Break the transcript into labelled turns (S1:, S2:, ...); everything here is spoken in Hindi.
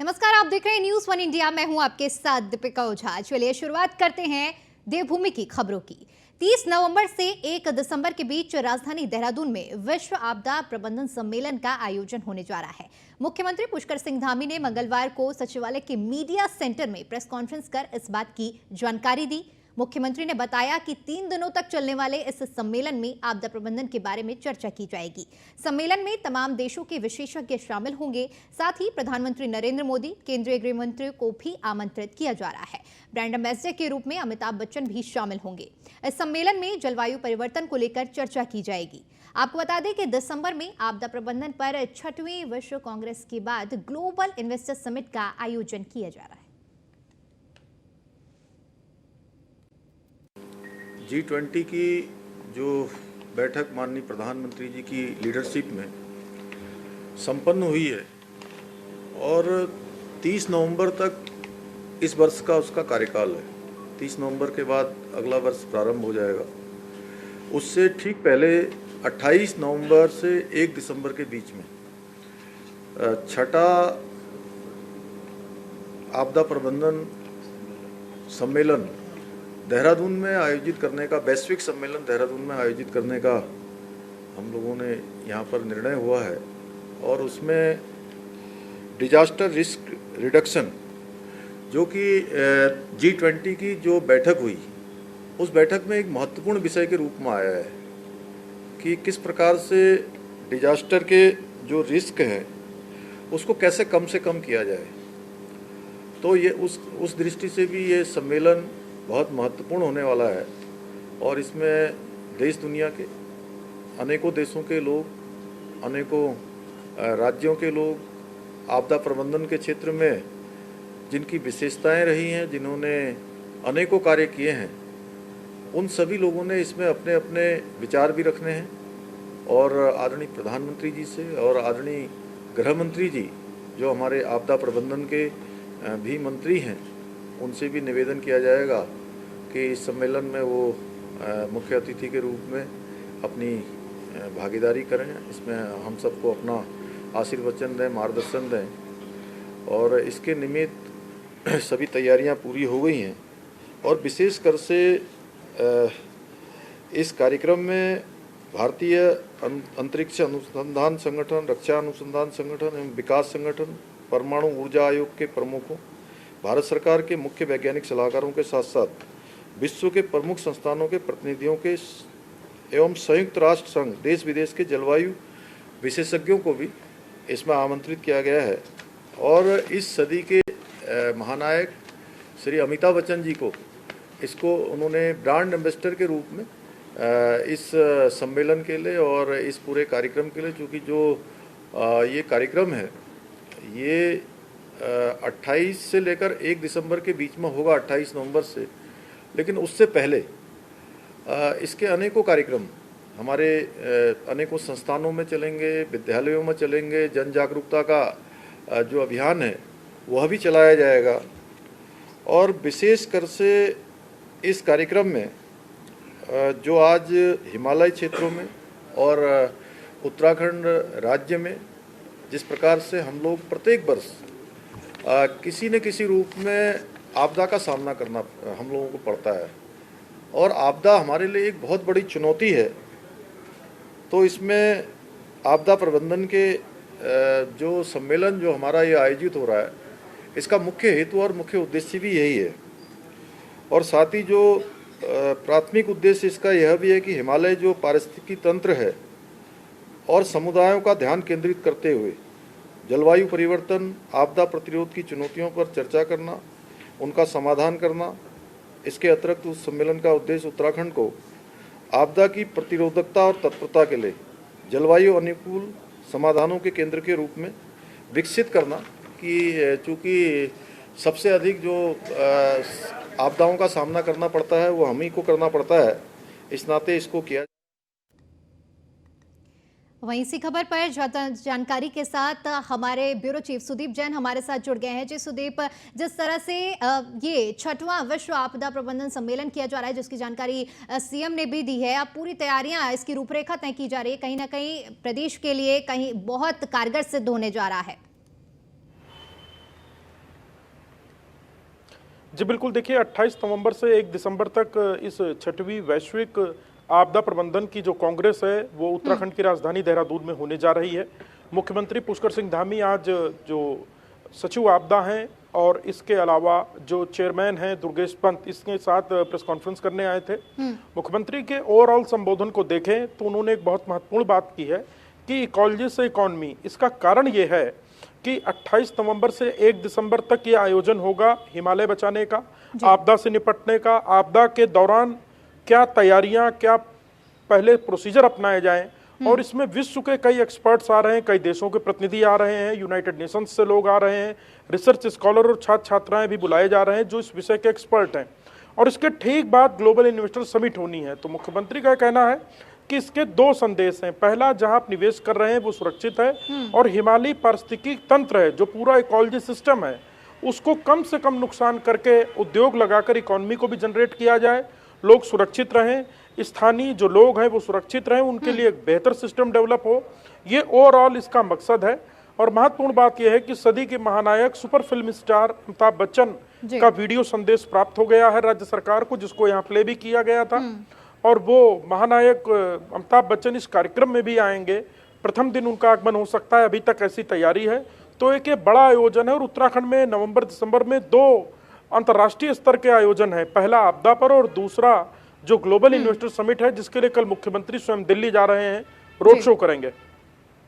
S1: नमस्कार, आप देख रहे हैं न्यूज़ वन इंडिया। मैं हूं आपके साथ दीपिका ओझा। चलिए शुरुआत करते हैं देवभूमि की खबरों की। 30 नवंबर से 1 दिसंबर के बीच राजधानी देहरादून में विश्व आपदा प्रबंधन सम्मेलन का आयोजन होने जा रहा है। मुख्यमंत्री पुष्कर सिंह धामी ने मंगलवार को सचिवालय के मीडिया सेंटर में प्रेस कॉन्फ्रेंस कर इस बात की जानकारी दी। मुख्यमंत्री ने बताया कि 3 दिनों तक चलने वाले इस सम्मेलन में आपदा प्रबंधन के बारे में चर्चा की जाएगी। सम्मेलन में तमाम देशों के विशेषज्ञ शामिल होंगे। साथ ही प्रधानमंत्री नरेंद्र मोदी, केंद्रीय गृह मंत्री को भी आमंत्रित किया जा रहा है। ब्रांड एम्बेसडर के रूप में अमिताभ बच्चन भी शामिल होंगे। इस सम्मेलन में जलवायु परिवर्तन को लेकर चर्चा की जाएगी। आपको बता दें कि दिसंबर में आपदा प्रबंधन पर 6वीं विश्व कांग्रेस के बाद ग्लोबल इन्वेस्टर समिट का आयोजन किया जा रहा है।
S2: G20 की जो बैठक माननीय प्रधानमंत्री जी की लीडरशिप में संपन्न हुई है और 30 नवंबर तक इस वर्ष का उसका कार्यकाल है। 30 नवंबर के बाद अगला वर्ष प्रारंभ हो जाएगा। उससे ठीक पहले 28 नवंबर से 1 दिसंबर के बीच में छठा आपदा प्रबंधन सम्मेलन देहरादून में आयोजित करने का, वैश्विक सम्मेलन देहरादून में आयोजित करने का हम लोगों ने यहाँ पर निर्णय हुआ है। और उसमें डिजास्टर रिस्क रिडक्शन जो कि G20 की जो बैठक हुई, उस बैठक में एक महत्वपूर्ण विषय के रूप में आया है कि किस प्रकार से डिजास्टर के जो रिस्क हैं उसको कैसे कम से कम किया जाए। तो ये उस दृष्टि से भी ये सम्मेलन बहुत महत्वपूर्ण होने वाला है और इसमें देश दुनिया के अनेकों देशों के लोग, अनेकों राज्यों के लोग, आपदा प्रबंधन के क्षेत्र में जिनकी विशेषताएं रही हैं, जिन्होंने अनेकों कार्य किए हैं, उन सभी लोगों ने इसमें अपने अपने विचार भी रखने हैं। और आदरणीय प्रधानमंत्री जी से और आदरणीय गृह मंत्री जी जो हमारे आपदा प्रबंधन के भी मंत्री हैं, उनसे भी निवेदन किया जाएगा कि इस सम्मेलन में वो मुख्य अतिथि के रूप में अपनी भागीदारी करें। इसमें हम सबको अपना आशीर्वचन दें, मार्गदर्शन दें। और इसके निमित्त सभी तैयारियां पूरी हो गई हैं। और विशेषकर से इस कार्यक्रम में भारतीय अंतरिक्ष अनुसंधान संगठन, रक्षा अनुसंधान संगठन एवं विकास संगठन, परमाणु ऊर्जा आयोग के प्रमुखों, भारत सरकार के मुख्य वैज्ञानिक सलाहकारों के साथ साथ विश्व के प्रमुख संस्थानों के प्रतिनिधियों के एवं संयुक्त राष्ट्र संघ देश विदेश के जलवायु विशेषज्ञों को भी इसमें आमंत्रित किया गया है। और इस सदी के महानायक श्री अमिताभ बच्चन जी को इसको उन्होंने ब्रांड एम्बेसडर के रूप में इस सम्मेलन के लिए और इस पूरे कार्यक्रम के लिए, चूँकि जो ये कार्यक्रम है ये 28 से लेकर 1 दिसंबर के बीच में होगा, 28 नवंबर से। लेकिन उससे पहले इसके अनेकों कार्यक्रम हमारे अनेकों संस्थानों में चलेंगे, विद्यालयों में चलेंगे। जन जागरूकता का जो अभियान है वह भी चलाया जाएगा। और विशेषकर से इस कार्यक्रम में जो आज हिमालय क्षेत्रों में और उत्तराखंड राज्य में जिस प्रकार से हम लोग प्रत्येक वर्ष किसी न किसी रूप में आपदा का सामना करना हम लोगों को पड़ता है और आपदा हमारे लिए एक बहुत बड़ी चुनौती है। तो इसमें आपदा प्रबंधन के जो सम्मेलन जो हमारा ये आयोजित हो रहा है, इसका मुख्य हेतु और मुख्य उद्देश्य भी यही है। और साथ ही जो प्राथमिक उद्देश्य इसका यह भी है कि हिमालय जो पारिस्थितिकी तंत्र है और समुदायों का ध्यान केंद्रित करते हुए जलवायु परिवर्तन, आपदा प्रतिरोध की चुनौतियों पर चर्चा करना, उनका समाधान करना। इसके अतिरिक्त उस सम्मेलन का उद्देश्य उत्तराखंड को आपदा की प्रतिरोधकता और तत्परता के लिए जलवायु अनुकूल समाधानों के केंद्र के रूप में विकसित करना। कि चूँकि सबसे अधिक जो आपदाओं का सामना करना पड़ता है वो हम ही को करना पड़ता है, इस नाते इसको किया।
S1: वहीं इसी खबर पर जानकारी के साथ हमारे ब्यूरो चीफ सुदीप जैन हमारे साथ जुड़ गए हैं। जी सुदीप, जिस तरह से ये 6वां विश्व आपदा प्रबंधन सम्मेलन किया जा रहा है, जिसकी जानकारी सीएम ने भी दी है, अब पूरी तैयारियां, इसकी रूपरेखा तय की जा रही है, कहीं ना कहीं प्रदेश के लिए कहीं बहुत कारगर सिद्ध होने जा रहा है।
S3: जी बिल्कुल, देखिए 28 नवंबर से 1 दिसंबर तक इस 6वीं वैश्विक आपदा प्रबंधन की जो कांग्रेस है वो उत्तराखंड की राजधानी देहरादून में होने जा रही है। मुख्यमंत्री पुष्कर सिंह धामी आज जो सचिव आपदा हैं और इसके अलावा जो चेयरमैन हैं दुर्गेश पंत, इसके साथ प्रेस कॉन्फ्रेंस करने आए थे। मुख्यमंत्री के ओवरऑल संबोधन को देखें तो उन्होंने एक बहुत महत्वपूर्ण बात की है कि इकोलॉजी से इकोनॉमी, इसका कारण ये है कि 28 नवंबर से 1 दिसंबर तक ये आयोजन होगा हिमालय बचाने का, आपदा से निपटने का, आपदा के दौरान क्या तैयारियां, क्या पहले प्रोसीजर अपनाए जाएं, और इसमें विश्व के कई एक्सपर्ट्स आ रहे हैं, कई देशों के प्रतिनिधि आ रहे हैं, यूनाइटेड नेशंस से लोग आ रहे हैं, रिसर्च स्कॉलर और छात्र छात्राएं भी बुलाए जा रहे हैं जो इस विषय के एक्सपर्ट हैं। और इसके ठीक बाद ग्लोबल इन्वेस्टर समिट होनी है। तो मुख्यमंत्री का कहना है कि इसके 2 संदेश हैं। पहला, जहां आप निवेश कर रहे हैं वो सुरक्षित है, और हिमालयी पारिस्थितिकी तंत्र है, जो पूरा इकोलॉजी सिस्टम है, उसको कम से कम नुकसान करके उद्योग लगाकर इकोनॉमी को भी जनरेट किया जाए, लोग सुरक्षित रहें, स्थानीय जो लोग हैं वो सुरक्षित रहें, उनके लिए एक बेहतर सिस्टम डेवलप हो। ये ओवरऑल इसका मकसद है। और महत्वपूर्ण बात यह है कि सदी के महानायक super film star Amitabh Bachchan का वीडियो संदेश प्राप्त हो गया है राज्य सरकार को, जिसको यहाँ प्ले भी किया गया था। और वो महानायक अमिताभ बच्चन इस कार्यक्रम में भी आएंगे। प्रथम दिन उनका आगमन हो सकता है, अभी तक ऐसी तैयारी है। तो एक ये बड़ा आयोजन है और उत्तराखंड में नवंबर दिसंबर में 2 अंतर्राष्ट्रीय स्तर के आयोजन है। पहला आपदा पर और दूसरा जो ग्लोबल इन्वेस्टर समिट है, जिसके लिए कल मुख्यमंत्री स्वयं दिल्ली जा रहे हैं, रोड शो करेंगे।